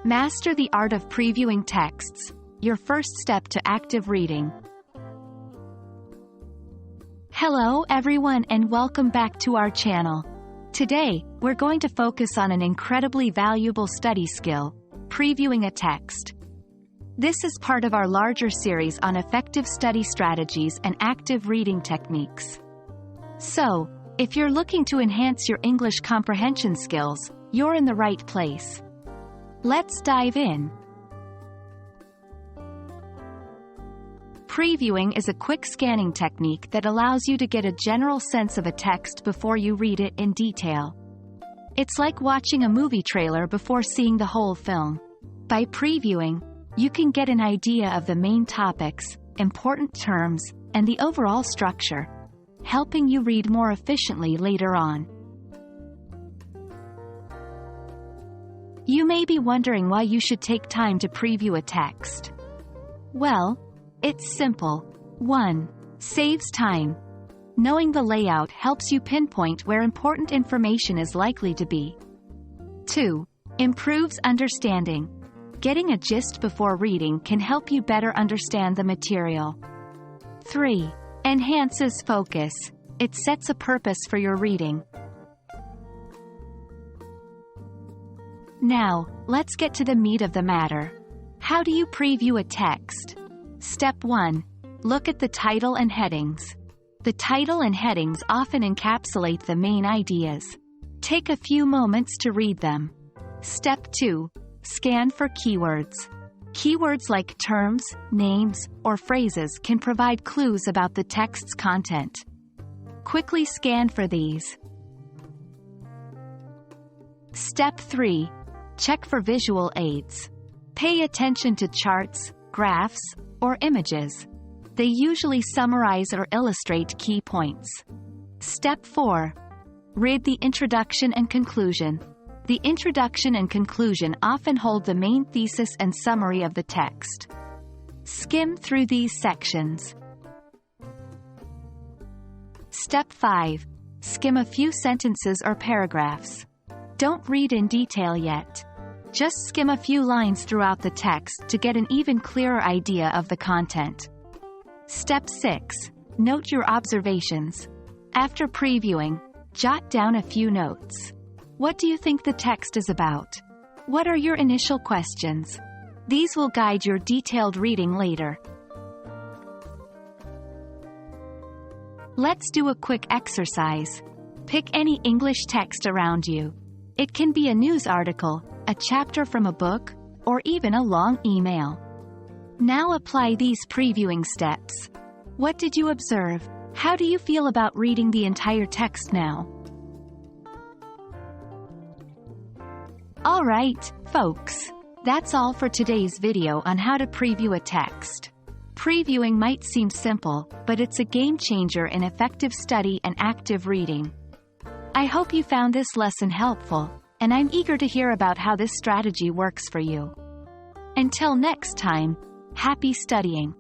Master the art of previewing texts, your first step to active reading. Hello everyone and welcome back to our channel. Today, we're going to focus on an incredibly valuable study skill, previewing a text. This is part of our larger series on effective study strategies and active reading techniques. So, if you're looking to enhance your English comprehension skills, you're in the right place. Let's dive in. Previewing is a quick scanning technique that allows you to get a general sense of a text before you read it in detail. It's like watching a movie trailer before seeing the whole film. By previewing, you can get an idea of the main topics, important terms, and the overall structure, helping you read more efficiently later on. You may be wondering why you should take time to preview a text. Well, it's simple. 1. Saves time. Knowing the layout helps you pinpoint where important information is likely to be. 2. Improves understanding. Getting a gist before reading can help you better understand the material. 3. Enhances focus. It sets a purpose for your reading. Now, let's get to the meat of the matter. How do you preview a text? Step 1. Look at the title and headings. The title and headings often encapsulate the main ideas. Take a few moments to read them. Step 2. Scan for keywords. Keywords like terms, names, or phrases can provide clues about the text's content. Quickly scan for these. Step 3. Check for visual aids. Pay attention to charts, graphs, or images. They usually summarize or illustrate key points. Step 4. Read the introduction and conclusion. The introduction and conclusion often hold the main thesis and summary of the text. Skim through these sections. Step 5. Skim a few sentences or paragraphs. Don't read in detail yet. Just skim a few lines throughout the text to get an even clearer idea of the content. Step 6. Note your observations. After previewing, jot down a few notes. What do you think the text is about? What are your initial questions? These will guide your detailed reading later. Let's do a quick exercise. Pick any English text around you. It can be a news article, a chapter from a book, or even a long email. Now apply these previewing steps. What did you observe? How do you feel about reading the entire text now? Alright, folks. That's all for today's video on how to preview a text. Previewing might seem simple, but it's a game changer in effective study and active reading. I hope you found this lesson helpful, and I'm eager to hear about how this strategy works for you. Until next time, happy studying!